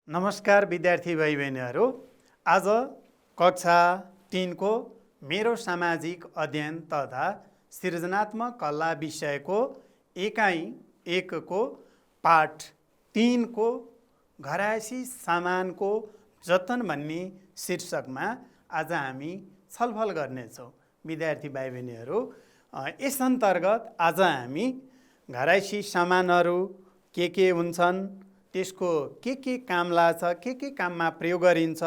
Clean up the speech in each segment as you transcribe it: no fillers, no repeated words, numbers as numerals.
नमस्कार विद्यार्थी भाइ बहिनीहरू। आज कक्षा 3 को मेरो सामाजिक अध्ययन तथा सृजनात्मक कला विषयको एकाइ 1 को पाठ 3 को घरायसी सामानको जतन भन्ने शीर्षकमा आज हामी छलफल गर्नेछौँ। विद्यार्थी भाइ बहिनीहरू, यस अन्तर्गत आज हामी घरायसी सामानहरू के हुन्छन्, त्यसको के काम लाग्छ, के काममा प्रयोग गरिन्छ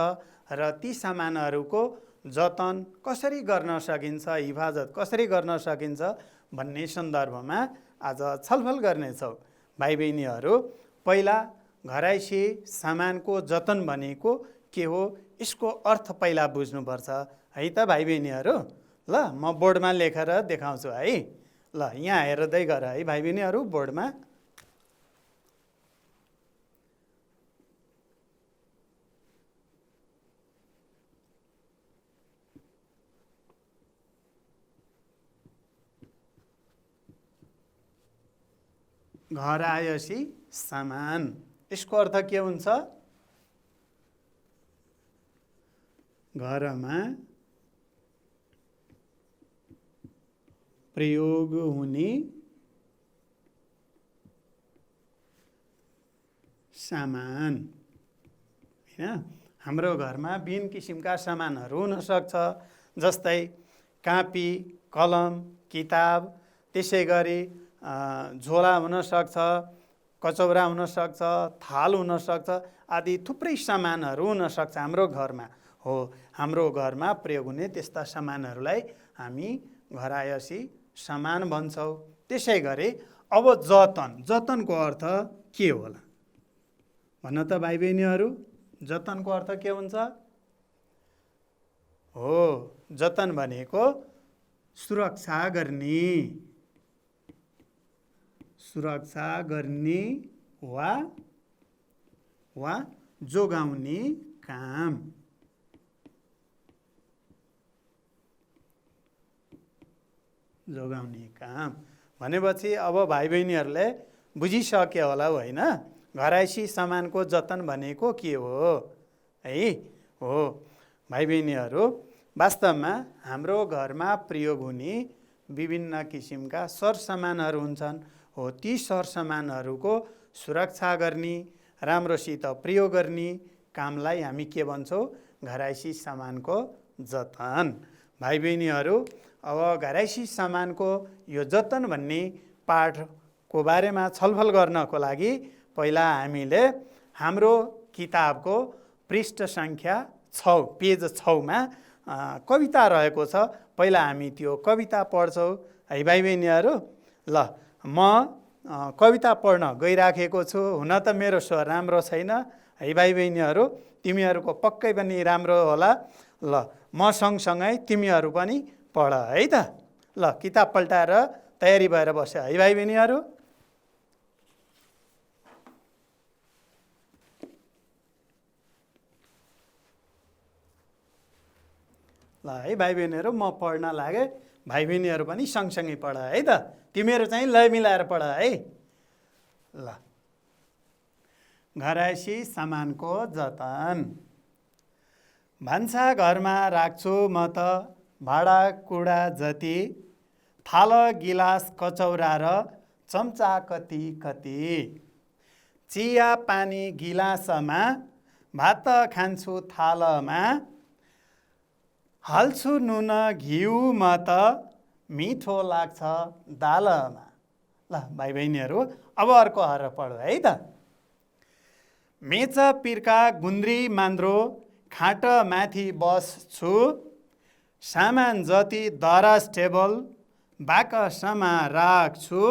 र ती सामानहरूको जतन कसरी गर्न सकिन्छ, हिफाजत कसरी गर्न सकिन्छ भन्ने सन्दर्भमा आज छलफल गर्नेछौँ। भाइ बहिनीहरू, पहिला घरायसी सामानको जतन भनेको के हो, यसको अर्थ पहिला बुझ्नुपर्छ है त भाइ बहिनीहरू। ल म बोर्डमा लेखेर देखाउँछु है। ल यहाँ हेर्दै गर है भाइ बहिनीहरू बोर्डमा। घरायसी सामान, यसको अर्थ के हुन्छ? घरमा प्रयोग हुने सामान हैन। हाम्रो घरमा विभिन्न किसिमका सामानहरू हुन सक्छ, जस्तै कापी, कलम, किताब, त्यसै गरी झोला हुन सक्छ, कचौरा हुन सक्छ, थाल हुन सक्छ, आदि थुप्रै सामानहरू हुन सक्छ हाम्रो घरमा। हो, हाम्रो घरमा प्रयोग हुने त्यस्ता सामानहरूलाई हामी घरायसी सामान भन्छौँ। त्यसै गरी अब जतनको अर्थ के होला भन त भाइ बहिनीहरू? जतनको अर्थ के हुन्छ? हो, जतन भनेको सुरक्षा गर्ने वा जोगाउने काम। भनेपछि अब भाइ बहिनीहरूले बुझिसक्यो होला होइन, घरायसी सामानको जतन भनेको के हो है। हो भाइ बहिनीहरू, वास्तवमा हाम्रो घरमा प्रयोग हुने विभिन्न किसिमका सरसामानहरू हुन्छन्। हो, ती सरसामानहरूको सुरक्षा गर्ने, राम्रोसित प्रयोग गर्ने कामलाई हामी के भन्छौँ? घरायसी सामानको जतन। भाइ बहिनीहरू, अब घरायसी सामानको यो जतन भन्ने पाठको बारेमा छलफल गर्नको लागि पहिला हामीले हाम्रो किताबको पृष्ठ सङ्ख्या 6 पेज 6 मा कविता रहेको छ। पहिला हामी त्यो कविता पढ्छौँ है भाइ बहिनीहरू। ल म कविता पढ्न गइराखेको छु। हुन त मेरो स्वर राम्रो छैन है भाइ बहिनीहरू, तिमीहरूको पक्कै पनि राम्रो होला। ल म सँगसँगै तिमीहरू पनि पढ है त। ल किताब पल्टाएर तयारी भएर बस्यो है भाइ बहिनीहरू। ल है भाइ बहिनीहरू, म पढ्न लागेँ, भाइ बहिनीहरू पनि सँगसँगै पढ है त। तिमीहरू चाहिँ लय मिलाएर पढ है। ल घरायसी सामानको जतन। भान्सा घरमा राख्छु म त भाँडाकुँडा जति, थाल गिलास कचौरा र चम्चा कति। चिया पानी गिलासमा, भात खान्छु थालमा, हाल्छु नुन घिउ म त मिठो लाग्छ दालमा। ल भाइ बहिनीहरू, अब अर्को हर पढ्नु है त। मेचा पिर्का गुन्द्री मान्द्रो, खाट माथि बस्छु, सामान जति दराज टेबल बाकसमा राख्छु,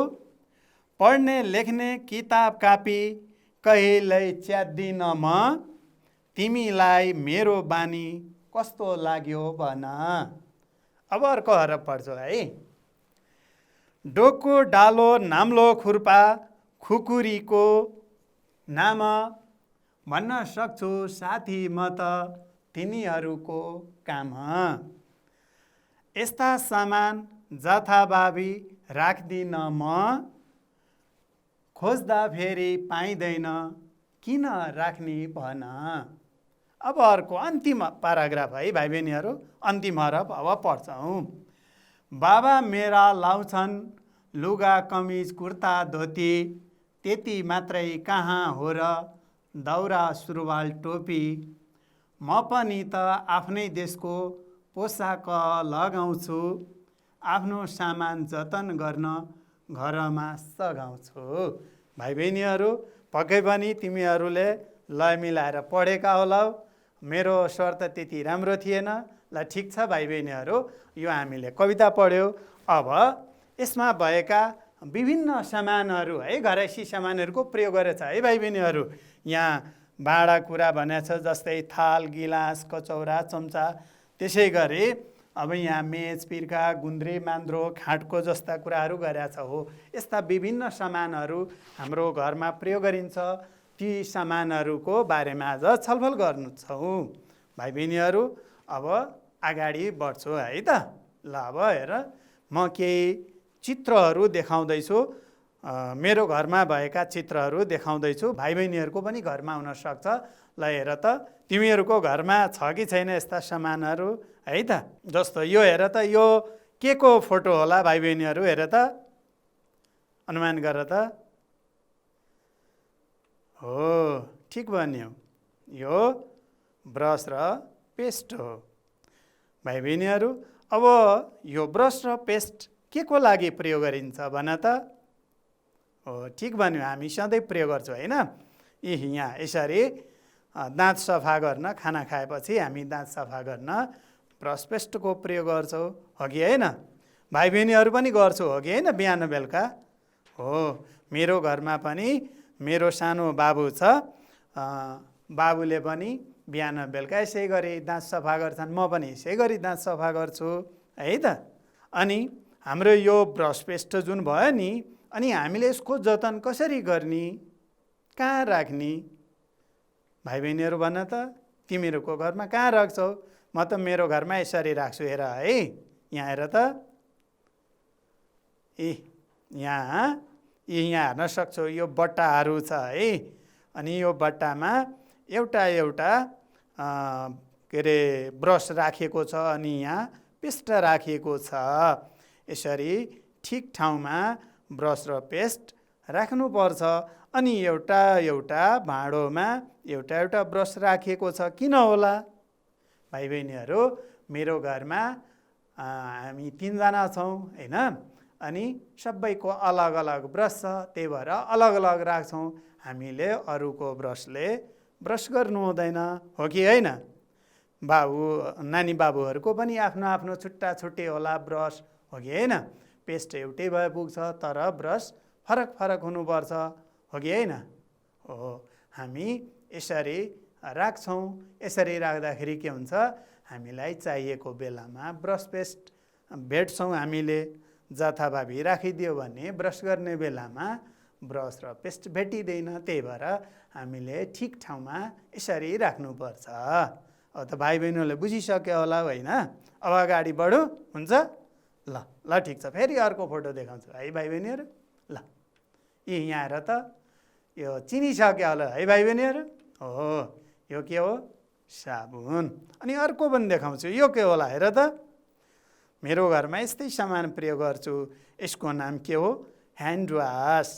पढ्ने लेख्ने किताब कापी कहिल्यै च्यात्दिन म, तिमीलाई मेरो बानी कस्तो लाग्यो भन। अब अर्को हरफ पढ्छु है। डोको डालो नाम्लो खुर्पा, खुकुरीको नाम भन्न सक्छु साथी म त तिनीहरूको काम। यस्ता सामान जथाभावी राख्दिन म, खोज्दा फेरि पाइँदैन किन राख्ने भन। अब अर्को अन्तिम प्याराग्राफ है भाइ बहिनीहरू, अन्तिम हरफ अब पढ्छौँ। बाबा मेरा लाउँछन् लुगा कमिज कुर्ता धोती, त्यति मात्रै कहाँ हो र दौरा सुरुवाल टोपी। म पनि त आफ्नै देशको पोसाक लगाउँछु, आफ्नो सामान जतन गर्न घरमा सघाउँछु। भाइ बहिनीहरू पक्कै पनि तिमीहरूले लय मिलाएर पढेका होला। मेरो स्वर त त्यति राम्रो थिएन। ल ठिक छ भाइ बहिनीहरू, यो हामीले कविता पढ्यो। अब यसमा भएका विभिन्न सामानहरू है, घरैसी सामानहरूको प्रयोग गरेछ है भाइ बहिनीहरू। यहाँ भाँडाकुँडा भनेको छ, जस्तै थाल गिलास कचौरा चम्चा। त्यसै गरी अब यहाँ मेच पिर्का गुन्द्री मान्द्रो खाँटको जस्ता कुराहरू गरेछ हो। यस्ता विभिन्न सामानहरू हाम्रो घरमा प्रयोग गरिन्छ, ती सामानहरूको बारेमा आज छलफल गर्छौँ। भाइ बहिनीहरू अब अगाडि बढ्छु है त। ल अब हेर, म केही चित्रहरू देखाउँदैछु, मेरो घरमा भएका चित्रहरू देखाउँदैछु। भाइ बहिनीहरूको पनि घरमा हुनसक्छ। ल हेर त, तिमीहरूको घरमा छ कि छैन यस्ता सामानहरू है त। जस्तो यो हेर त, यो के को फोटो होला भाइ बहिनीहरू, हेर त, अनुमान गर त। हो, ठिक भन्यो, यो ब्रस र पेस्ट हो। भाइ बहिनीहरू अब यो ब्रस र पेस्ट के को लागि प्रयोग गरिन्छ भन त। हो, ठिक भन्यो, हामी सधैँ प्रयोग गर्छौँ होइन। यहाँ यसरी दाँत सफा गर्न, खाना खाएपछि हामी दाँत सफा गर्न ब्रस पेस्टको प्रयोग गर्छौँ, हो कि होइन। भाइ बहिनीहरू पनि गर्छौँ, हो कि होइन, बिहान बेलुका। हो, मेरो घरमा पनि मेरो सानो बाबु छ, बाबुले पनि बिहान बेलुका यसै गरी दाँत सफा गर्छन्, म पनि यसै गरी दाँत सफा गर्छु है त। अनि हाम्रो यो ब्रस पेस्ट जुन भयो नि, अनि हामीले यसको जतन कसरी गर्ने, कहाँ राख्ने भाइ बहिनीहरू भन त। तिमीहरूको घरमा कहाँ राख्छौ? म त मेरो घरमा यसरी राख्छु, हेर है, यहाँ हेर त। यहाँ हेर्न सक्छौ, यो बट्टाहरू छ है। अनि यो बट्टामा एउटा एउटा के अरे ब्रस राखिएको छ, अनि यहाँ पेस्ट राखिएको छ। यसरी ठिक ठाउँमा ब्रस र पेस्ट राख्नुपर्छ। अनि एउटा एउटा भाँडोमा एउटा एउटा ब्रस राखिएको छ, किन होला भाइ बहिनीहरू? मेरो घरमा हामी 3 जना छौँ होइन, अनि सबैको अलग अलग ब्रस छ, त्यही भएर अलग अलग राख्छौँ। हामीले अरूको ब्रसले ब्रस गर्नु हुँदैन, हो कि होइन। नानी बाबुहरूको पनि आफ्नो आफ्नो छुट्टा छुट्टै होला ब्रस, हो कि होइन। पेस्ट एउटै भए पुग्छ, तर ब्रस फरक फरक हुनुपर्छ, हो कि होइन। हो, हामी यसरी राख्छौँ। यसरी राख्दाखेरि के हुन्छ, हामीलाई चाहिएको बेलामा ब्रस पेस्ट भेट्छौँ। हामीले जथाभावी राखिदियो भने ब्रस गर्ने बेलामा ब्रस र पेस्ट भेटिँदैन, त्यही भएर हामीले ठिक ठाउँमा यसरी राख्नुपर्छ। अब त भाइ बहिनीहरूले बुझिसक्यो होला होइन। अब अगाडि बढौँ, हुन्छ। ल ल ठिक छ, फेरि अर्को फोटो देखाउँछु है भाइ बहिनीहरू। ल यहाँ हेर त, यो चिनिसक्यो होला है भाइ बहिनीहरू। हो, यो के हो, साबुन। अनि अर्को पनि देखाउँछु, यो के होला हेर त। मेरो घरमा यस्तै सामान प्रयोग गर्छु, यसको नाम के हो, ह्यान्ड वास।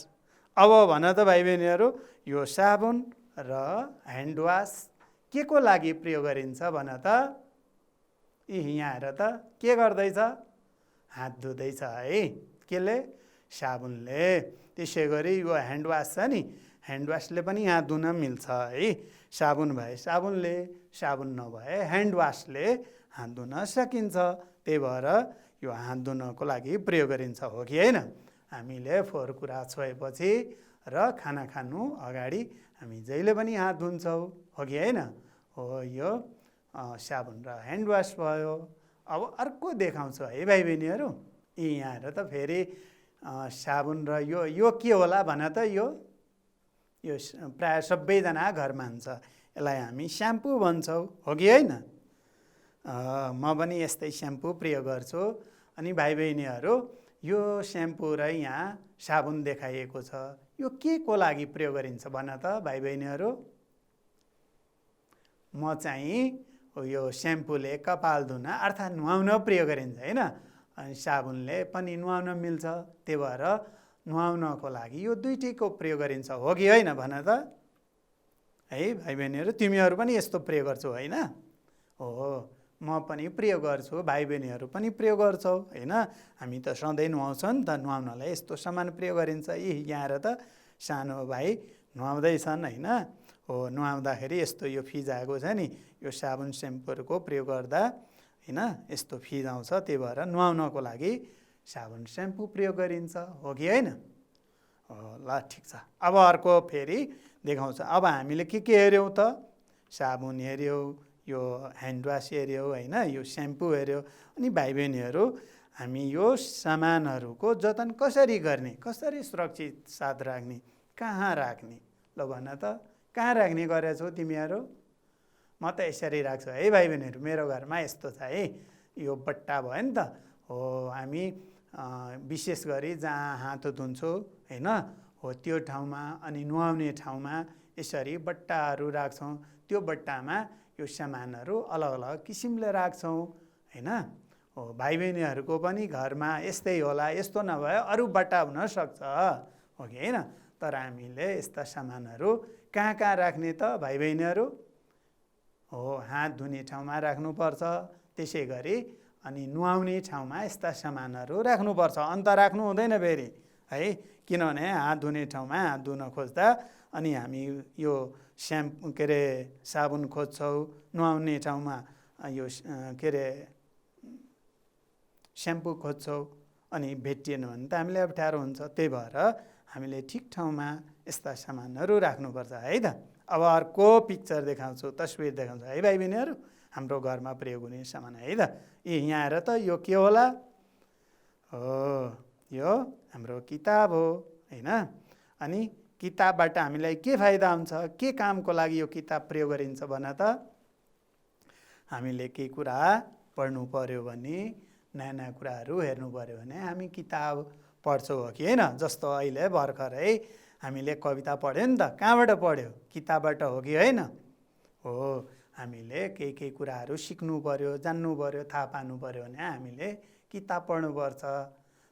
अब भन त भाइ बहिनीहरू, यो साबुन र ह्यान्ड वास के को लागि प्रयोग गरिन्छ भन त। यहाँ हेर त, के गर्दैछ, हात धुँदैछ है, केले, साबुनले। त्यसै गरी यो ह्यान्ड वास छ नि, ह्यान्ड वासले पनि हात धुन मिल्छ है। साबुन भए साबुनले, साबुन नभए ह्यान्ड वासले हात धुन सकिन्छ। त्यही भएर यो हात धुनको लागि प्रयोग गरिन्छ, हो कि होइन। हामीले फोहोर कुरा छोएपछि र खाना खानु अगाडि हामी जहिले पनि हात धुन्छौँ, हो कि होइन। हो, यो साबुन र ह्यान्ड वास भयो। अब अर्को देखाउँछु है भाइ बहिनीहरू। यहाँ हेर त, फेरि साबुन र यो के होला भन त। यो प्राय सबैजना घरमा हुन्छ, यसलाई हामी स्याम्पू भन्छौँ, हो कि होइन। म पनि यस्तै स्याम्पू प्रयोग गर्छु। अनि भाइ बहिनीहरू, यो स्याम्पू र यहाँ साबुन देखाइएको छ, यो के को लागि प्रयोग गरिन्छ भन त भाइ बहिनीहरू? म चाहिँ यो स्याम्पूले कपाल धुन अर्थात् नुहाउन प्रयोग गरिन्छ होइन, अनि साबुनले पनि नुहाउन मिल्छ, त्यही भएर नुहाउनको लागि यो दुईटैको प्रयोग गरिन्छ, हो कि होइन भन त? है भाइ बहिनीहरू, तिमीहरू पनि यस्तो प्रयोग गर्छौ होइन? हो, म पनि प्रयोग गर्छु, भाइ बहिनीहरू पनि प्रयोग गर्छौ होइन? हामी त सधैँ नुहाउँछौँ नि त, नुहाउनलाई यस्तो सामान प्रयोग गरिन्छ। यहाँ हेर त सानो भाइ नुहाउँदैछन् होइन? हो, नुहाउँदाखेरि यस्तो यो फिज आएको छ नि, यो साबुन स्याम्पूहरूको प्रयोग गर्दा होइन यस्तो फिज आउँछ, त्यही भएर नुहाउनको लागि साबुन स्याम्पू प्रयोग गरिन्छ, हो कि होइन? हो, ल ठिक छ। अब अर्को फेरि देखाउँछ। अब हामीले के हेऱ्यौँ त? साबुन हेऱ्यौँ, यो ह्यान्ड वास हेऱ्यौँ होइन, यो स्याम्पू हेऱ्यौँ। अनि भाइ बहिनीहरू, हामी यो सामानहरूको जतन कसरी गर्ने, कसरी सुरक्षित साथ राख्ने, कहाँ राख्ने? ल भन त, कहाँ राख्ने गरेछौ तिमीहरू? म त यसरी राख्छु है भाइ बहिनीहरू, मेरो घरमा यस्तो छ है, यो बट्टा भयो नि त। हो, हामी विशेष गरी जहाँ हात धुन्छौँ होइन, हो त्यो ठाउँमा अनि नुहाउने ठाउँमा यसरी बट्टाहरू राख्छौँ। त्यो बट्टामा यो सामानहरू अलग अलग किसिमले राख्छौँ होइन? हो, भाइ बहिनीहरूको पनि घरमा यस्तै होला, यस्तो नभए अरू बट्टा हुनसक्छ, हो कि होइन? तर हामीले यस्ता सामानहरू कहाँ कहाँ राख्ने त भाइ बहिनीहरू? हो, हात धुने ठाउँमा राख्नुपर्छ, त्यसै गरी अनि नुहाउने ठाउँमा यस्ता सामानहरू राख्नुपर्छ, अन्त राख्नु हुँदैन फेरि है। किनभने हात धुने ठाउँमा हात धुन खोज्दा अनि हामी यो के अरे साबुन खोज्छौँ, नुहाउने ठाउँमा यो के अरे स्याम्पू खोज्छौँ, अनि भेटिएन भने त हामीलाई अप्ठ्यारो हुन्छ। त्यही भएर हामीले ठिक ठाउँमा यस्ता सामानहरू राख्नुपर्छ है त। अब अर्को पिक्चर देखाउँछु, तस्बिर देखाउँछु है भाइ बहिनीहरू, हाम्रो घरमा प्रयोग हुने सामान है त। यहाँ हेर त, यो के होला? हो, यो हाम्रो किताब हो होइन? अनि किताबबाट हामीलाई के फाइदा हुन्छ, के कामको लागि यो किताब प्रयोग गरिन्छ भन त? हामीले केही कुरा पढ्नु पर्यो भने, नयाँ नयाँ कुराहरू हेर्नु पर्यो भने हामी किताब पढ्छौँ, हो कि होइन? जस्तो अहिले भर्खरै हामीले कविता पढ्यो नि त, कहाँबाट पढ्यो? किताबबाट, हो कि होइन? हो, हामीले केही कुराहरू सिक्नु पर्यो, जान्नु पर्यो, थाहा पार्नु पर्यो भने हामीले किताब पढ्नुपर्छ।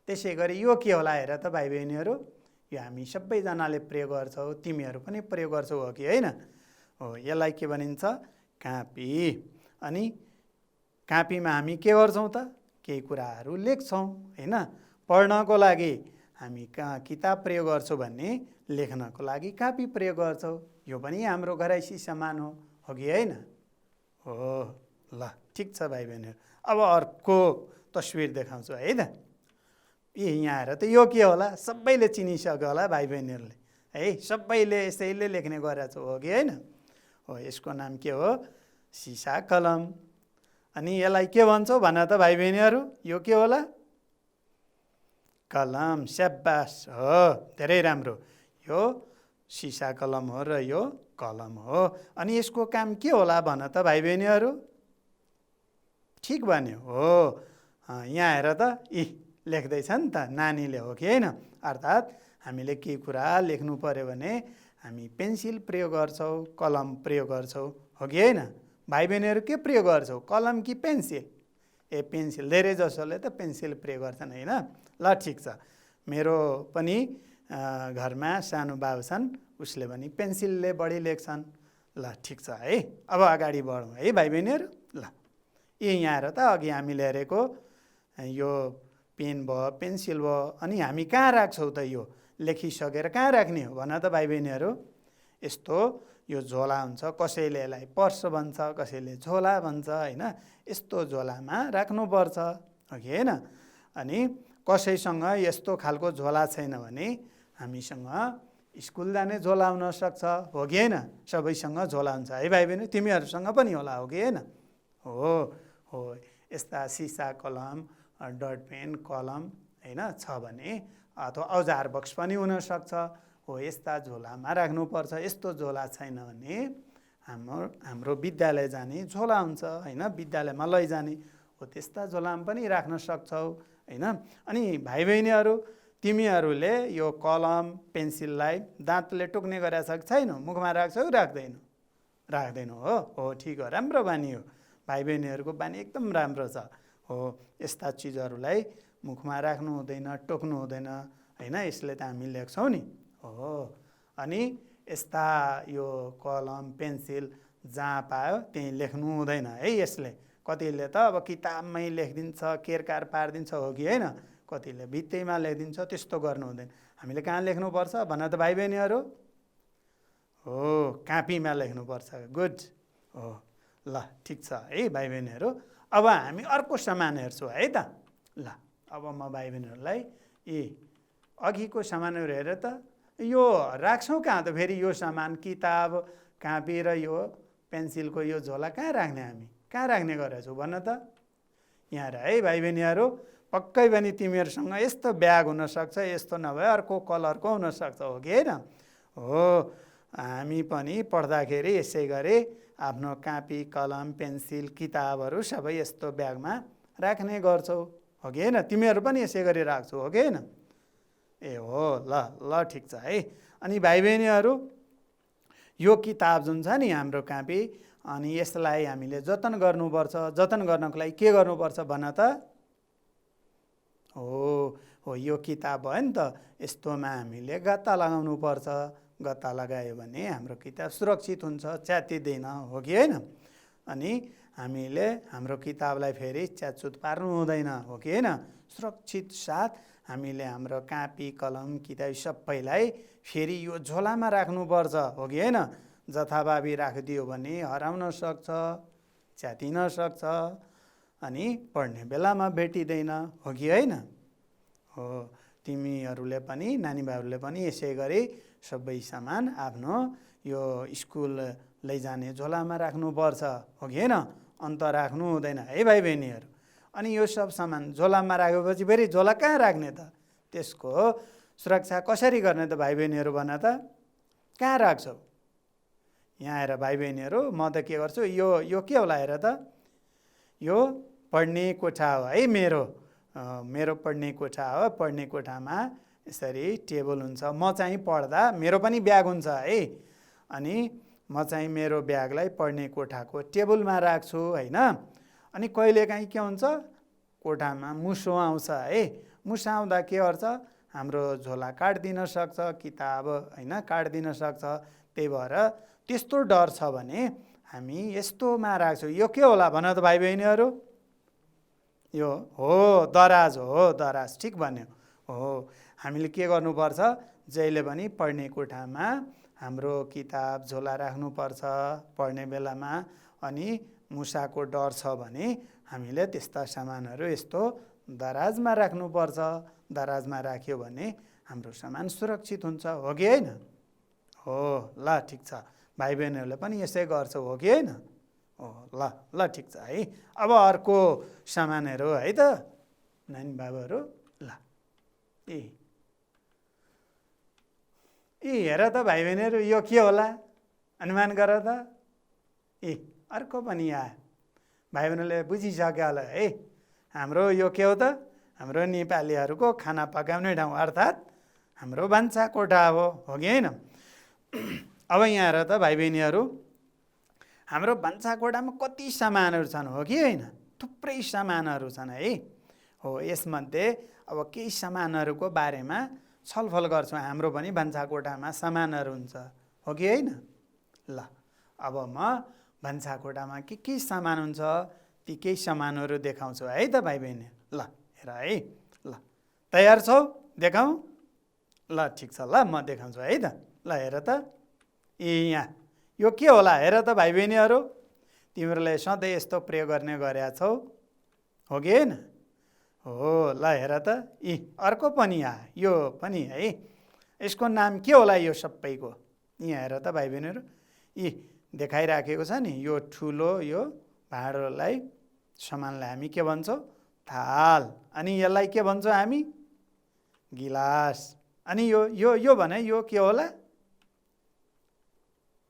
त्यसै गरी यो के होला हेर त भाइ बहिनीहरू? यो हामी सबैजनाले प्रयोग गर्छौँ, तिमीहरू पनि प्रयोग गर्छौ, हो कि होइन? हो, यसलाई के भनिन्छ? कापी। अनि कापीमा हामी के गर्छौँ त? केही कुराहरू लेख्छौँ होइन? पढ्नको लागि हामी किताब प्रयोग गर्छौँ भने लेख्नको लागि कापी प्रयोग गर्छौँ। यो पनि हाम्रो घरैसी सामान हो कि होइन? हो, ल ठिक छ भाइ बहिनीहरू। अब अर्को तस्बिर देखाउँछु है त। यहाँ हेर त, यो के होला? सबैले चिनिसक्यो होला भाइ बहिनीहरूले है, सबैले यसैले लेख्ने गरेछ, हो कि होइन? हो, यसको नाम के हो? सिसा कलम। अनि यसलाई के भन्छौ भन त भाइ बहिनीहरू? यो के होला? कलम। स्याबास, हो, धेरै राम्रो। यो सिसा कलम हो र यो कलम हो। अनि यसको काम के होला भन त भाइ बहिनीहरू? ठिक भन्यो, हो। यहाँ हेर त, लेख्दैछ नि त नानीले, हो कि होइन? अर्थात् हामीले केही कुरा लेख्नु पर्यो भने हामी पेन्सिल प्रयोग गर्छौँ, कलम प्रयोग गर्छौँ, हो कि होइन? भाइ बहिनीहरू के प्रयोग गर्छौ, कलम कि पेन्सिल? पेन्सिल। धेरै जसोले त पेन्सिल प्रयोग गर्छन् होइन? ल ठिक छ। मेरो पनि घरमा सानो बाबु छन्, उसले पनि पेन्सिलले बढी लेख्छन्। ल ठिक छ है। अब अगाडि बढौँ है भाइ बहिनीहरू। ल यहाँ हेर त, अघि हामीले हेरेको यो पेन भयो, पेन्सिल भयो, अनि हामी कहाँ राख्छौँ त? यो लेखिसकेर कहाँ राख्ने हो भन त भाइ बहिनीहरू? यस्तो यो झोला हुन्छ, कसैले यसलाई पर्स भन्छ, कसैले झोला भन्छ होइन? यस्तो झोलामा राख्नुपर्छ, हो कि होइन? अनि कसैसँग यस्तो खालको झोला छैन भने हामीसँग स्कुल जाने झोला हुनसक्छ, हो कि होइन? सबैसँग झोला हुन्छ है भाइ बहिनी, तिमीहरूसँग पनि होला, हो कि होइन? हो हो, यस्ता सिसा कलम, डट पेन, कलम होइन छ भने, अथवा औजार बक्स पनि हुनसक्छ। हो, यस्ता झोलामा राख्नुपर्छ। यस्तो झोला छैन भने हाम्रो विद्यालय जाने झोला हुन्छ होइन? विद्यालयमा लैजाने, हो त्यस्ता झोलामा पनि राख्न सक्छौ होइन? अनि भाइ बहिनीहरू, तिमीहरूले यो कलम पेन्सिललाई दाँतले टोक्ने गरेछ कि छैन? मुखमा राख्छौ राख्दैनौ? राख्दैनौ। हो ठिक हो, राम्रो बानी हो। भाइ बहिनीहरूको बानी एकदम राम्रो छ। हो, यस्ता चिजहरूलाई मुखमा राख्नु हुँदैन, टोक्नु हुँदैन होइन, यसले त हामी लेख्छौँ नि। हो, अनि यस्ता यो कलम पेन्सिल जहाँ पायो त्यहीँ लेख्नु हुँदैन है। यसले कतिले त अब किताबमै लेखिदिन्छ, केरकार पारिदिन्छ, हो कि होइन? कतिले भित्तैमा लेखिदिन्छ, त्यस्तो गर्नु हुँदैन। हामीले कहाँ लेख्नुपर्छ भन त भाइ बहिनीहरू? हो, कापीमा लेख्नुपर्छ। गुड। हो, ल ठिक छ है भाइ बहिनीहरू। अब हामी अर्को सामान हेर्छौँ है त। ल अब म भाइ बहिनीहरूलाई यी अघिको सामानहरू हेरेर त यो राख्छौँ कहाँ त फेरि? यो सामान किताब, कापी र यो पेन्सिलको यो झोला कहाँ राख्ने? हामी कहाँ राख्ने गरेछौँ भन त? यहाँ र है भाइ बहिनीहरू। पक्कै पनि तिमीहरूसँग यस्तो ब्याग हुनसक्छ, यस्तो नभए अर्को कलरको हुनसक्छ, हो कि होइन? हो, हामी पनि पढ्दाखेरि यसै गरी आफ्नो कापी, कलम, पेन्सिल, किताबहरू सबै यस्तो ब्यागमा राख्ने गर्छौ, हो कि होइन? तिमीहरू पनि यसै गरी राख्छौ, हो कि होइन? ए हो, ल ठिक छ है। अनि भाइ बहिनीहरू, यो किताब जुन छ नि हाम्रो कापी, अनि यसलाई हामीले जतन गर्नुपर्छ। जतन गर्नको लागि के गर्नुपर्छ भन त? हो, यो किताब भयो नि त, यस्तोमा हामीले गत्ता लगाउनु पर्छ। गत्ता लगायो भने हाम्रो किताब सुरक्षित हुन्छ, च्यातिँदैन, हो कि होइन? अनि हामीले हाम्रो किताबलाई फेरि च्यातचुत पार्नु हुँदैन, हो कि होइन? सुरक्षित साथ हामीले हाम्रो कापी, कलम, किताब सबैलाई फेरि यो झोलामा राख्नुपर्छ, हो कि होइन? जथाभावी राखिदियो भने हराउन सक्छ, च्यातिन सक्छ, अनि पढ्ने बेलामा भेटिँदैन, हो कि होइन? हो, तिमीहरूले पनि, नानीभाइहरूले पनि यसै गरी सबै सामान आफ्नो यो स्कुल लैजाने झोलामा राख्नुपर्छ, हो कि होइन? अन्त राख्नु हुँदैन है भाइ बहिनीहरू। अनि यो सब सामान झोलामा राखेपछि फेरि झोला कहाँ राख्ने त? त्यसको सुरक्षा कसरी गर्ने त भाइ बहिनीहरू भन त? कहाँ राख्छौ? यहाँ आएर भाइ बहिनीहरू, म त के गर्छु, यो के होला हेर त? यो पढ्ने कोठा हो है मेरो पढ्ने कोठा हो। पढ्ने कोठामा यसरी टेबल हुन्छ। म चाहिँ पढ्दा मेरो पनि ब्याग हुन्छ है। अनि म चाहिँ मेरो ब्यागलाई पढ्ने कोठाको टेबलमा राख्छु होइन। अनि कहिलेकाहीँ के हुन्छ, कोठामा मुसो आउँछ है। मुसो आउँदा के गर्छ, हाम्रो झोला काटिदिन सक्छ, किताब होइन काटिदिन सक्छ। त्यही भएर त्यस्तो डर छ भने हामी यस्तोमा राख्छौँ। यो के होला भन त भाइ बहिनीहरू? यो हो, दराज हो। दराज, ठिक भन्यो। हो, हामीले के गर्नुपर्छ, जहिले पनि पढ्ने कोठामा हाम्रो किताब, झोला राख्नुपर्छ पढ्ने बेलामा। अनि मुसाको डर छ भने हामीले त्यस्ता सामानहरू यस्तो दराजमा राख्नुपर्छ। दराजमा राख्यो भने हाम्रो सामान सुरक्षित हुन्छ, हो कि होइन? हो, ल ठिक छ। भाइ बहिनीहरूले पनि यसै गर्छौ, हो कि होइन? हो, ल ठिक छ है। अब अर्को सामानहरू है त नानी बाबुहरू। ल हेर त भाइ बहिनीहरू, यो के होला अनुमान गर त? अर्को पनि आयो। भाइ बहिनीले बुझिसक्यो होला है। हाम्रो यो के हो त? हाम्रो नेपालीहरूको खाना पकाउने ठाउँ, अर्थात् हाम्रो भान्सा कोठा हो कि होइन? अब यहाँ हेर त भाइ बहिनीहरू, हाम्रो भान्सा कोठामा कति सामानहरू छन्, हो कि होइन? थुप्रै सामानहरू छन् है। हो, यसमध्ये अब केही सामानहरूको बारेमा छलफल गर्छौँ। हाम्रो पनि भान्सा कोठामा सामानहरू हुन्छ, हो कि होइन? ल अब म भान्सा कोठामा के सामान हुन्छ ती केही सामानहरू देखाउँछु है त भाइ बहिनी। ल हेर है। ल तयार छौ? देखाउँ? ल ठिक छ, ल म देखाउँछु है त। ल हेर त। यहाँ यो के होला हेर त भाइ बहिनीहरू? तिमीहरूले सधैँ यस्तो प्रयोग गर्ने गरेका छौ, हो कि होइन? हो, ल हेर त। अर्को पनि आयो, यो पनि है। यसको नाम के होला यो सबैको? यहाँ हेर त भाइ बहिनीहरू, देखाइराखेको छ नि, यो ठुलो यो भाँडोलाई, सामानलाई हामी के भन्छौँ? थाल। अनि यसलाई के भन्छौँ हामी? गिलास। अनि यो भने यो के होला?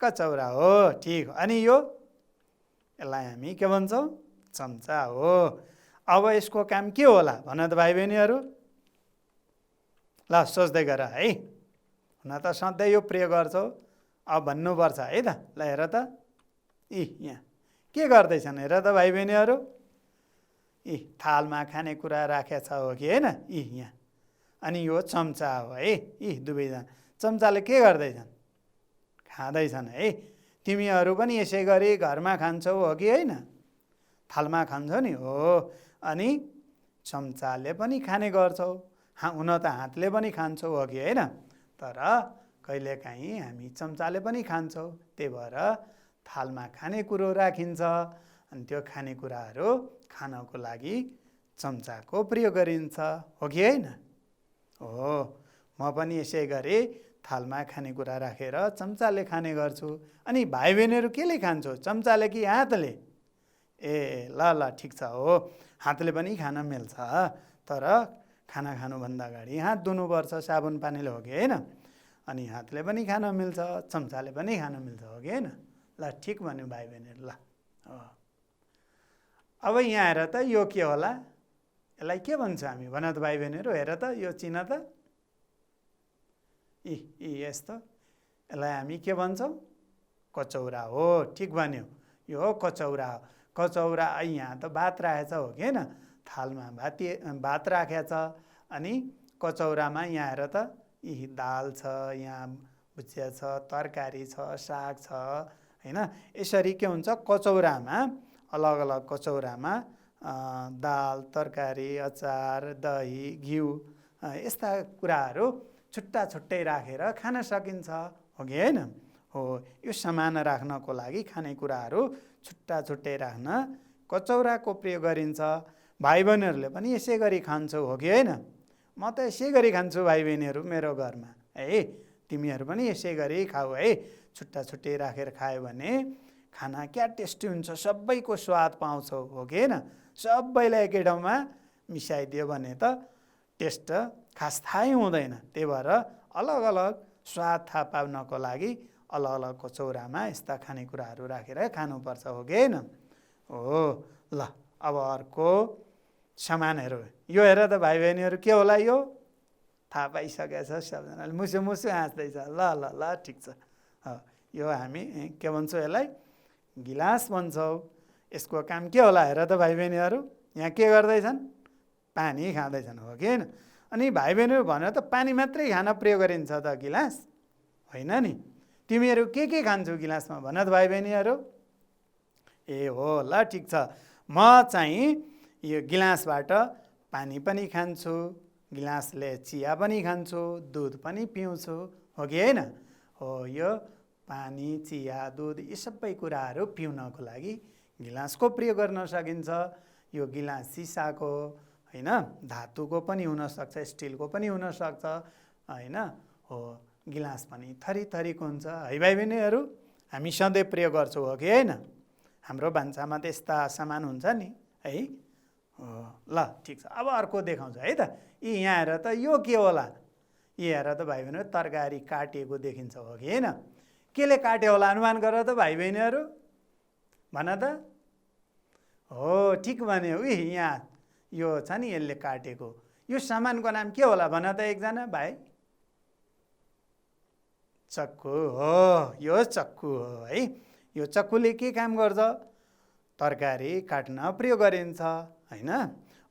कचौरा हो, ठिक। अनि यसलाई हामी के भन्छौँ? चम्चा हो। अब यसको काम के होला भन त भाइ बहिनीहरू? ल सोच्दै गर है, हुन त सधैँ यो प्रयोग गर्छौ, अब भन्नुपर्छ है त। ल हेर त, यहाँ के गर्दैछन् हेर त भाइ बहिनीहरू, थालमा खानेकुरा राखेछ हो कि होइन, यहाँ। अनि यो चम्चा हो है, दुवैजना चम्चाले के गर्दैछन्, खाँदैछन् है। तिमीहरू पनि यसै गरी घरमा खान्छौ हो कि होइन, थालमा खान्छौ नि हो, अनि चम्चाले पनि खाने गर्छौ, हुन त हातले पनि खान्छौ हो कि होइन, तर कहिलेकाहीँ हामी चम्चाले पनि खान्छौँ, त्यही भएर थालमा खानेकुरो राखिन्छ, अनि त्यो खानेकुराहरू खानको लागि चम्चाको प्रयोग गरिन्छ हो कि होइन। हो, म पनि यसै गरी थालमा खानेकुरा राखेर चम्चाले खाने गर्छु। अनि भाइ बहिनीहरू केले खान्छौ, चम्चाले कि हातले? ए ल ल ठिक छ, हो हातले पनि खान मिल्छ, तर खाना खानुभन्दा अगाडि हात धुनुपर्छ साबुन पानीले हो कि होइन। अनि हातले पनि खान मिल्छ, चम्चाले पनि खान मिल्छ हो कि होइन। ल ठिक भन्यो भाइ बहिनीहरू। ल अब यहाँ हेर त, यो के होला, यसलाई के भन्छ हामी, भन त भाइ बहिनीहरू, हेर त यो चिन त, यस्तो, यसलाई हामी के भन्छौँ, कचौरा हो, ठिक भन्यो, यो कचौरा हो। कचौरा यहाँ त भात राखेछ हो कि होइन, थालमा भात राखेछ, अनि कचौरामा यहाँ हेर त, दाल छ, यहाँ भुजिया छ, तरकारी छ, साग छ होइन। यसरी के हुन्छ, कचौरामा अलग अलग कचौरामा दाल, तरकारी, अचार, दही, घिउ यस्ता कुराहरू छुट्टा छुट्टै राखेर खान सकिन्छ हो कि होइन। हो, यो सामान राख्नको लागि खानेकुराहरू छुट्टा छुट्टै राख्न कचौराको प्रयोग गरिन्छ। भाइ बहिनीहरूले पनि यसै गरी खान्छौ हो कि होइन। म त यसै गरी खान्छु भाइ बहिनीहरू मेरो घरमा है, तिमीहरू पनि यसै गरी खाऊ है। छुट्टा छुट्टै राखेर खायो भने खाना क्या टेस्टी हुन्छ, सबैको स्वाद पाउँछौ हो कि होइन। सबैलाई एकै ठाउँमा मिसाइदियो भने त टेस्ट खास थाहै हुँदैन, त्यही भएर अलग अलग स्वाद थाहा पाउनको लागि अलग अलग कचौरामा यस्ता खानेकुराहरू राखेर खानुपर्छ हो कि होइन। हो, ल अब अर्को सामानहरू, यो हेर त भाइ बहिनीहरू के होला, यो थाहा पाइसकेछ सबजनाले, मुसु मुसु हाँस्दैछ। ल ल ल ठिक छ, यो हामी के भन्छौँ, यसलाई गिलास भन्छौँ। यसको काम के होला हेर त भाइ बहिनीहरू, यहाँ के गर्दैछन्, पानी खाँदैछन् हो कि होइन। अनि भाइ बहिनीहरू भनेर त पानी मात्रै खान प्रयोग गरिन्छ त गिलास, होइन नि। तिमीहरू के खान्छौ गिलासमा, भन त भाइ बहिनीहरू। ए हो, ल ठिक छ, म चाहिँ यो गिलासबाट पानी पनि खान्छु, गिलासले चिया पनि खान्छु, दुध पनि पिउँछु हो कि होइन। हो, यो पानी, चिया, दुध यी सबै कुराहरू पिउनको लागि गिलासको प्रयोग गर्न सकिन्छ। यो गिलास सिसाको होइन, धातुको पनि हुनसक्छ, स्टिलको पनि हुनसक्छ होइन। हो, गिलास पनि थरी थरीको हुन्छ है भाइ बहिनीहरू, हामी सधैँ प्रयोग गर्छौँ हो कि होइन। हाम्रो भान्सामा त यस्ता सामान हुन्छ नि है। हो, ल ठिक छ, अब अर्को देखाउँछु है त। यहाँ हेर त, यो के होला, हेर त भाइ बहिनीहरू, तरकारी काटिएको देखिन्छ हो कि होइन। केले काट्यो होला अनुमान गर त भाइ बहिनीहरू, भन त। हो, ठिक भन्यो, यहाँ यो छ नि यसले काटेको, यो सामानको नाम के होला भन त एकजना भाइ। चक्कु हो, यो चक्कु हो है। यो चक्कुले के काम गर्छ, तरकारी काट्न प्रयोग गरिन्छ होइन।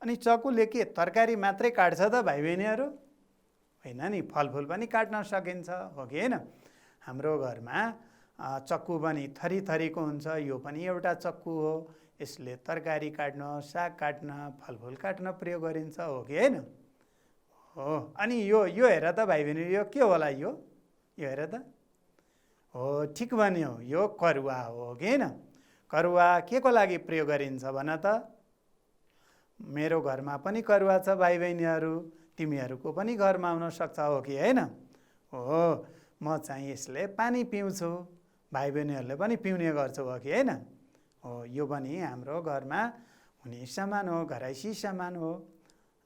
अनि चक्कुले के तरकारी मात्रै काट्छ त भाइ बहिनीहरू, होइन नि, फलफुल पनि काट्न सकिन्छ हो कि होइन। हाम्रो घरमा चक्कु पनि थरी थरीको हुन्छ, यो पनि एउटा चक्कु हो, यसले तरकारी काट्न, साग काट्न, फलफुल काट्न प्रयोग गरिन्छ हो कि होइन। हो, अनि यो हेर त भाइ बहिनी, यो के होला, यो हेर त। हो, ठिक भन्यो, यो करुवा हो कि होइन। करुवा के को लागि प्रयोग गरिन्छ भन त। मेरो घरमा पनि करुवा छ भाइ बहिनीहरू, तिमीहरूको पनि घरमा हुनसक्छ हो कि होइन। हो, म चाहिँ यसले पानी पिउँछु, भाइ बहिनीहरूले पनि पिउने गर्छु हो कि होइन। हो, यो पनि हाम्रो घरमा हुने सामान हो, घरैसी सामान हो।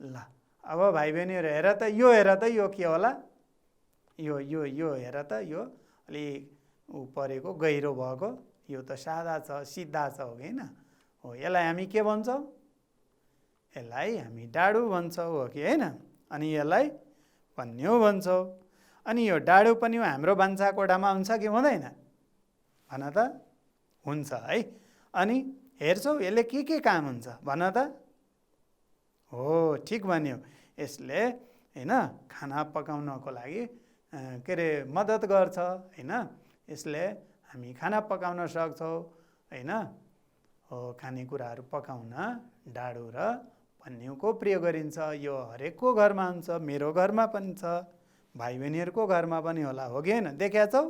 ल अब भाइ बहिनीहरू हेर त, यो हेर त, यो के होला, यो हेर त, यो अलिक परेको गहिरो भएको, यो त सादा छ, सिधा छ हो कि होइन। हो, यसलाई हामी के भन्छौँ, यसलाई हामी डाडु भन्छौँ हो कि होइन। अनि यसलाई पन्यु भन्छौँ। अनि यो डाडु पन्यु हाम्रो भान्साकोठामा हुन्छ कि हुँदैन भन त? हुन्छ है। अनि हेर्छौ यसले के काम हुन्छ भन त? हो ठिक भन्यो, यसले होइन खाना पकाउनको लागि के अरे मद्दत गर्छ होइन। यसले हामी खाना पकाउन सक्छौँ होइन। हो खानेकुराहरू पकाउन डाडु र पन्युको प्रयोग गरिन्छ। यो हरेकको घरमा हुन्छ, मेरो घरमा पनि छ, भाइ बहिनीहरूको घरमा पनि होला, हो कि होइन? देख्या छौ?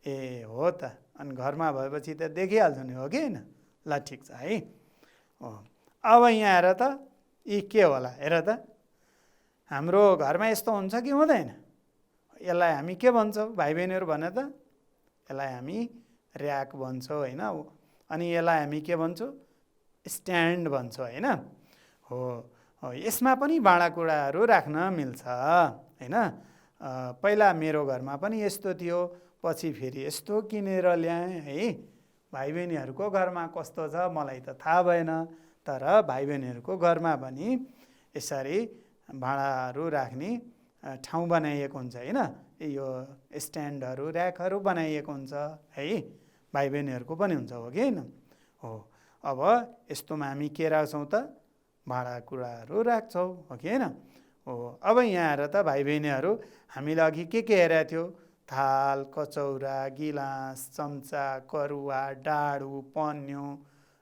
ए हो त, अनि घरमा भएपछि त देखिहाल्छौ नि, हो कि होइन? ल ठिक छ है। अब यहाँ हेर त, यी के होला हेर त, हाम्रो घरमा यस्तो हुन्छ कि हुँदैन? यसलाई हामी के भन्छौँ भाइ बहिनीहरू भन त? यसलाई हामी र्याक भन्छौँ होइन। अनि यसलाई हामी के भन्छौँ? स्ट्यान्ड भन्छौँ होइन। हो यसमा पनि भाँडाकुँडाहरू राख्न मिल्छ होइन। पहिला मेरो घरमा पनि यस्तो थियो, पछि फेरि यस्तो किनेर ल्याएँ है। भाइ बहिनीहरूको घरमा कस्तो छ मलाई त थाहा भएन, तर भाइ बहिनीहरूको घरमा पनि यसरी भाँडाहरू राख्ने ठाउँ बनाइएको हुन्छ होइन। यो स्ट्यान्डहरू र्याकहरू बनाइएको हुन्छ है, भाइ बहिनीहरूको पनि हुन्छ, हो कि होइन? हो अब यस्तोमा हामी के राख्छौँ त? भाँडाकुँडाहरू राख्छौँ, हो कि होइन? हो अब यहाँ हेर त भाइ बहिनीहरू, हामीले अघि के हेरेको थियो? थाल, कचौरा, गिलास, चम्चा, करुवा, डाडु, पन्यु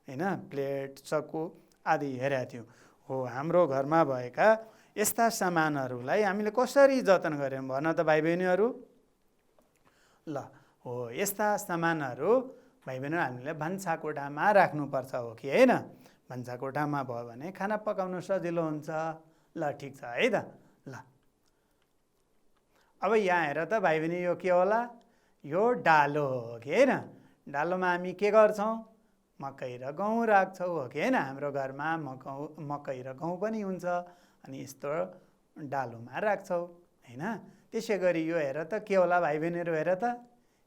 होइन, प्लेट, चक्कु आदि हेरेको थियौँ। हो हाम्रो घरमा भएका यस्ता सामानहरूलाई हामीले कसरी जतन गऱ्यौँ भन त भाइ बहिनीहरू? ल हो यस्ता सामानहरू भाइ बहिनीहरू हामीले भान्साकोठामा राख्नुपर्छ, हो कि होइन? भान्साकोठामा भयो भने खाना पकाउनु सजिलो हुन्छ। ल ठिक छ है त। ल अब यहाँ हेर त भाइ बहिनी, यो के होला? यो डालो हो कि होइन? डालोमा हामी के गर्छौँ? मकै र गहुँ राख्छौँ, हो कि होइन? हाम्रो घरमा मकै र गहुँ पनि हुन्छ, अनि यस्तो डालोमा राख्छौँ होइन। त्यसै गरी यो हेर त के होला भाइ बहिनीहरू? हेर त,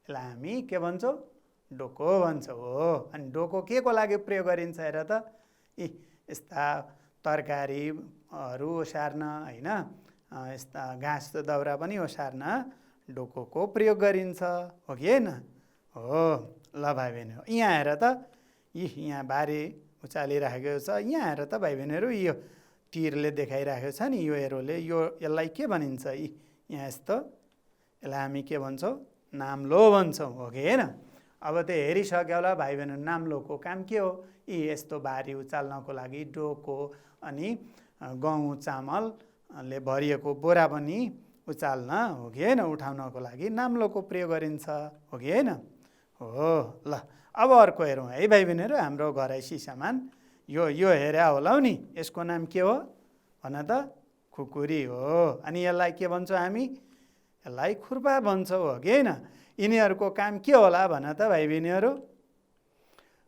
यसलाई हामी के भन्छौँ? डोको भन्छौँ। हो अनि डोको के को लागि प्रयोग गरिन्छ हेर त? यस्ता तरकारीहरू ओसार्न होइन, यस्ता घाँस दाउरा पनि ओसार्न डोकोको प्रयोग गरिन्छ, हो कि होइन? हो ल भाइ बहिनी, यहाँ हेर त, यहाँ बारी उचालिराखेको छ। यहाँ हेर त भाइ बहिनीहरू, यो टिरले देखाइराखेको छ नि, यो एरोले, यसलाई के भनिन्छ? यहाँ यस्तो, यसलाई हामी के भन्छौँ? नाम्लो भन्छौँ, हो कि होइन? अब त्यो हेरिसक्यो होला भाइ बहिनीहरू, नाम्लोको काम के हो? यस्तो बारी उचाल्नको लागि डोको, अनि गहुँ चामलले भरिएको बोरा पनि उचाल्न, हो कि होइन? उठाउनको लागि नाम्लोको प्रयोग गरिन्छ, हो कि होइन? हो ल अब अर्को हेरौँ है भाइ बहिनीहरू, हाम्रो घरैसी सामान। यो हेर्या होला नि, यसको नाम के हो भन त? खुकुरी हो। अनि यसलाई के भन्छौँ हामी? यसलाई खुर्पा भन्छौँ, हो कि होइन? यिनीहरूको काम के होला भन त भाइ बहिनीहरू?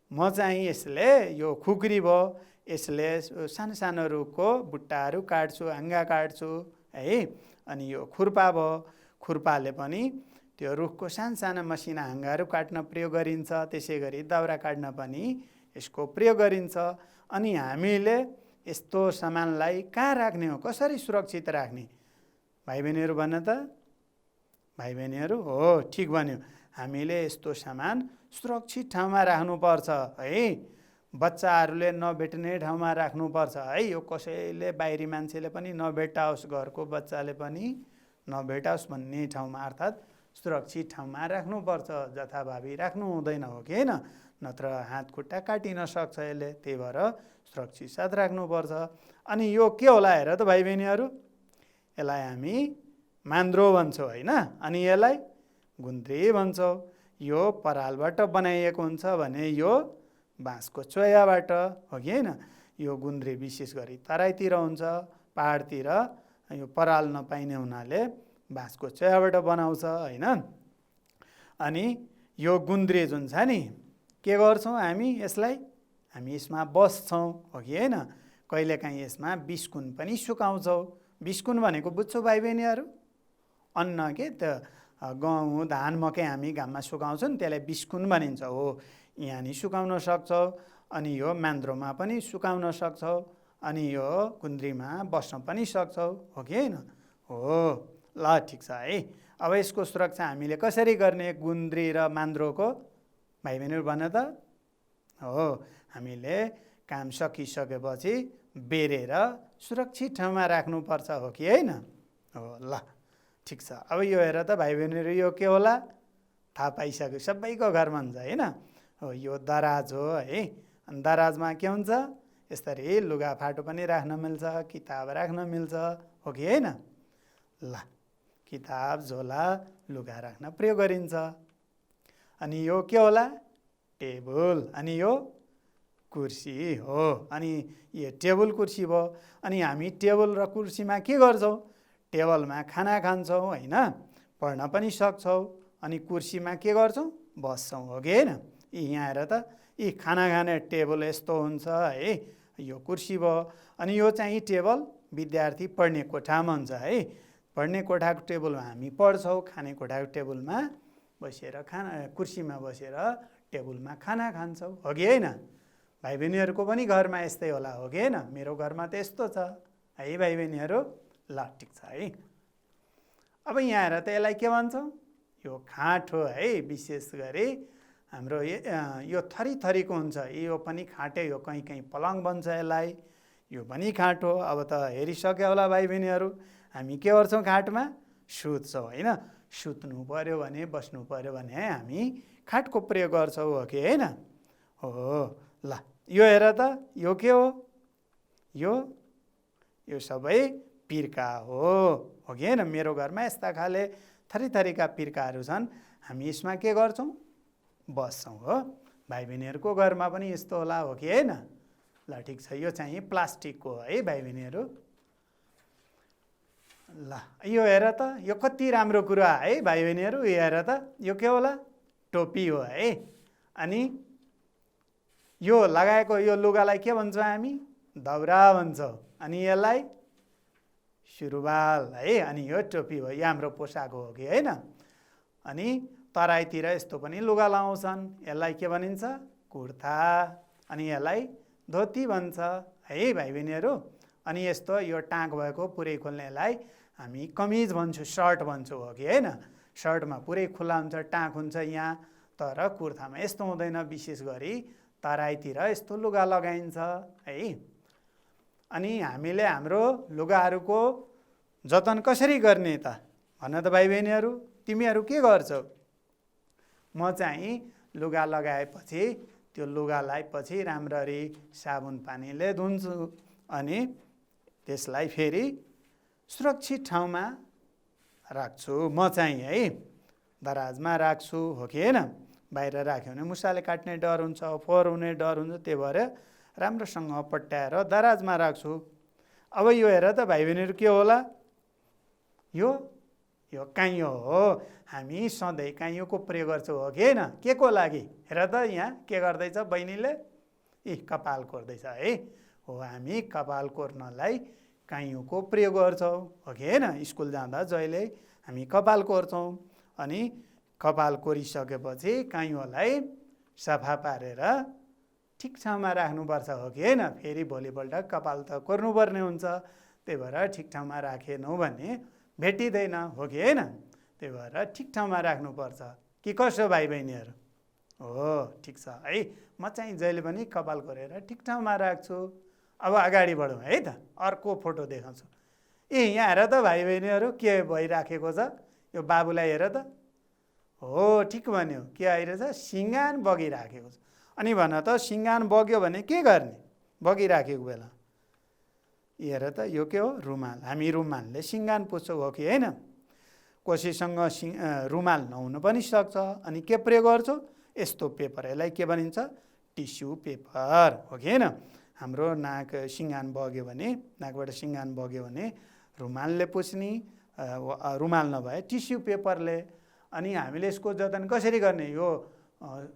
म चाहिँ यसले, यो खुकुरी भयो, यसले सानो सानो रुखको बुट्टाहरू काट्छु, हाँगा काट्छु है। अनि यो खुर्पा भयो, खुर्पाले पनि त्यो रुखको साना मसिना हाँगाहरू काट्न प्रयोग गरिन्छ। त्यसै गरी दाउरा काट्न पनि यसको प्रयोग गरिन्छ। अनि हामीले यस्तो सामानलाई कहाँ राख्ने हो, कसरी सुरक्षित राख्ने भाइ बहिनीहरू भन त? भाइ बहिनीहरू हो ठिक भन्यो, हामीले यस्तो सामान सुरक्षित ठाउँमा राख्नुपर्छ है। बच्चाहरूले नभेट्ने ठाउँमा राख्नुपर्छ है। यो कसैले बाहिरी मान्छेले पनि नभेटाओस्, घरको बच्चाले पनि नभेटाओस् भन्ने ठाउँमा, अर्थात् सुरक्षित ठाउँमा राख्नुपर्छ। जथाभावी राख्नु हुँदैन, हो कि होइन? नत्र हात खुट्टा काटिन सक्छ यसले, त्यही भएर सुरक्षित साथ राख्नुपर्छ। अनि यो के होला हेर त भाइ बहिनीहरू? यसलाई हामी मान्द्रो भन्छौँ होइन। अनि यसलाई गुन्द्री भन्छौँ। यो परालबाट बनाइएको हुन्छ भने यो बाँसको चोयाबाट, हो कि होइन? यो गुन्द्री विशेष गरी तराईतिर हुन्छ, पहाडतिर यो पराल नपाइने हुनाले बाँसको चोयाबाट बनाउँछ होइन। अनि यो गुन्द्री जुन छ नि, के गर्छौँ हामी? हामी यसमा बस्छौँ, हो कि होइन? कहिलेकाहीँ यसमा बिस्कुन पनि सुकाउँछौँ। बिस्कुन भनेको बुझ्छौ भाइ बहिनीहरू? अन्न के त, गहुँ धान मकै हामी घाममा सुकाउँछौँ नि, त्यसलाई बिस्कुन भनिन्छ। हो यहाँ नि सुकाउन सक्छौँ, अनि यो मान्द्रोमा पनि सुकाउन सक्छौँ, अनि यो गुन्द्रीमा बस्न पनि सक्छौँ, हो कि होइन? हो ल ठिक छ है। अब यसको सुरक्षा हामीले कसरी गर्ने गुन्द्री र मान्द्रोको भाइ बहिनीहरू भन त। हो हामीले काम सकिसकेपछि बेरेर सुरक्षित ठाउँमा राख्नुपर्छ हो कि होइन। हो ल ठिक छ। अब यो हेर त भाइ बहिनीहरू यो के होला थाहा पाइसक्यो सबैको घरमा हुन्छ होइन। हो यो दराज हो है। अनि दराजमा के हुन्छ यसरी लुगाफाटो पनि राख्न मिल्छ किताब राख्न मिल्छ हो कि होइन। ल किताब झोला लुगा राख्न प्रयोग गरिन्छ। अनि यो के होला टेबल अनि यो कुर्सी हो। अनि यो टेबल कुर्सी भयो। अनि हामी टेबल र कुर्सीमा के गर्छौँ टेबलमा खाना खान्छौँ होइन पढ्न पनि सक्छौँ। अनि कुर्सीमा के गर्छौँ बस्छौँ हो कि होइन। यहाँ हेर त यी खाना खाने टेबल यस्तो हुन्छ है यो कुर्सी भयो। अनि यो चाहिँ टेबल विद्यार्थी पढ्ने कोठामा हुन्छ है। पढ्ने कोठाको टेबलमा हामी पढ्छौँ खाने कोठाको टेबलमा बसेर कुर्सीमा बसेर टेबलमा खाना खान्छौँ हो कि होइन। भाइ बहिनीहरूको पनि घरमा यस्तै होला हो कि होइन। मेरो घरमा त यस्तो छ है भाइ बहिनीहरू। ल ठिक छ है। अब यहाँ हेर त यसलाई के भन्छौँ यो खाट हो है। विशेष गरी हाम्रो यो थरी थरीको हुन्छ यो पनि खाटै हो कहीँ कहीँ पलङ भन्छ यसलाई यो पनि खाट हो। अब त हेरिसक्यो होला भाइ बहिनीहरू हामी के गर्छौँ खाटमा सुत्छौँ होइन। सुत्नु पर्यो भने बस्नु पर्यो भने हामी खाटको प्रयोग गर्छौँ हो कि होइन। हो ल यो हेर त यो के हो यो सबै पिर्का हो कि होइन। मेरो घरमा यस्ता खाले थरी थरीका पिर्काहरू छन् हामी यसमा के गर्छौँ बस्छौँ हो। भाइ बहिनीहरूको घरमा पनि यस्तो होला हो कि होइन। ल ठिक छ यो चाहिँ प्लास्टिकको है भाइ बहिनीहरू। ल यो हेर त यो कति राम्रो कुरा है भाइ बहिनीहरू। यो हेर त यो के होला टोपी हो है। अनि यो लगाएको यो लुगालाई के भन्छौँ हामी दौरा भन्छौँ। अनि यसलाई सुरुवाल है। अनि यो टोपी हो यो हाम्रो पोसाक हो कि होइन। अनि तराईतिर यस्तो पनि लुगा लाउँछन् यसलाई के भनिन्छ कुर्ता। अनि यसलाई धोती भन्छ है भाइ बहिनीहरू। अनि यस्तो यो टाँक भएको पुरै खोल्नेलाई हामी कमिज भन्छौँ सर्ट भन्छौँ हो कि होइन। सर्टमा पुरै खुल्ला हुन्छ टाँक हुन्छ यहाँ तर कुर्तामा यस्तो हुँदैन। विशेष गरी तराईतिर यस्तो लुगा लगाइन्छ है। अनि हामीले हाम्रो लुगाहरूको जतन कसरी गर्ने त भन त भाइ बहिनीहरू। तिमीहरू के गर्छौ म चाहिँ लुगा लगाएपछि त्यो लुगालाई पछि राम्ररी साबुन पानीले धुन्छु। अनि त्यसलाई फेरि सुरक्षित ठाउँमा राख्छु म चाहिँ है। दराजमा राख्छु हो कि होइन। बाहिर राख्यो भने मुसाले काट्ने डर हुन्छ फोहोर हुने डर हुन्छ त्यही भएर राम्रोसँग पट्याएर दराजमा राख्छु। अब यो हेर त भाइ बहिनीहरू के होला यो काइयो हो। हामी सधैँ काइयोको प्रयोग गर्छौँ हो कि होइन। के को लागि हेर त यहाँ के गर्दैछ बहिनीले कपाल कोर्दैछ है। हो हामी कपाल कोर्नलाई काइयोको प्रयोग गर्छौँ हो कि होइन। स्कुल जाँदा जहिले हामी कपाल कोर्छौँ। अनि कपाल कोरिसकेपछि काइयोलाई सफा पारेर ठिक ठाउँमा राख्नुपर्छ हो कि होइन। फेरि भोलिपल्ट कपाल त कोर्नुपर्ने हुन्छ त्यही भएर ठिक ठाउँमा राखेनौँ भने भेटिँदैन हो कि होइन। त्यही भएर ठिक ठाउँमा राख्नुपर्छ कि कसो भाइ बहिनीहरू। हो ठिक छ है। म चाहिँ जहिले पनि कपाल कोरेर ठिक ठाउँमा राख्छु। अब अगाडि बढौँ है त अर्को फोटो देखाउँछु। यहाँ हेर त भाइ बहिनीहरू के भइराखेको छ यो बाबुलाई हेर त। हो ठिक भन्यो के आइरहेछ सिँगान बगिराखेको छ। अनि भन त सिँगान बग्यो भने के गर्ने बगिराखेको बेला हेर त यो के हो रुमाल। हामी रुमालले सिँगान पुच्छौँ हो कि होइन। कसैसँग रुमाल नहुनु पनि सक्छ। अनि के प्रयोग गर्छौँ यस्तो पेपर यसलाई के भनिन्छ टिस्यु पेपर हो कि होइन। हाम्रो नाक सिँगान बग्यो भने नाकबाट सिँगान बग्यो भने रुमालले पुछ्ने रुमाल नभए टिस्यु पेपरले। अनि हामीले यसको जतन कसरी गर्ने यो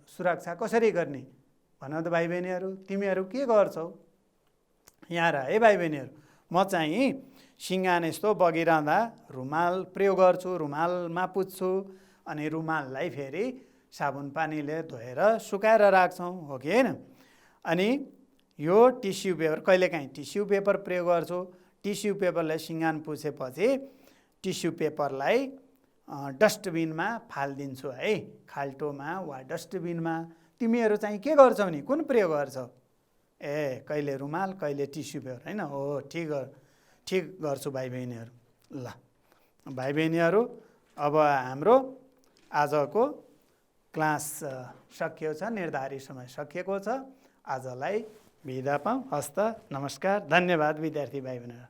सुरक्षा कसरी गर्ने भन त भाइ बहिनीहरू। तिमीहरू के गर्छौ यहाँ र है भाइ बहिनीहरू। म चाहिँ सिँगान यस्तो बगिरहँदा रुमाल प्रयोग गर्छु रुमालमा पुज्छु। अनि रुमाललाई फेरि साबुन पानीले धोएर सुकाएर राख्छौँ हो कि होइन। अनि यो टिस्यु पेपर कहिलेकाहीँ टिस्यु पेपर प्रयोग गर्छु। टिस्यु पेपरले सिँगान पुछेपछि टिस्यु पेपरलाई डस्टबिनमा फालिदिन्छु है, खाल्टोमा वा डस्टबिनमा। तिमीहरू चाहिँ के गर्छौ नि, कुन प्रयोग गर्छौ? ए कहिले रुमाल कहिले टिस्यु पेपर होइन? हो ठिक गर्छु भाइ बहिनीहरू। ल भाइ बहिनीहरू, अब हाम्रो आजको क्लास सकिएको छ, निर्धारित समय सकिएको छ। आजलाई बिदा पाऊँ। हस्त नमस्कार, धन्यवाद विद्यार्थी भाइ बहिनीहरू।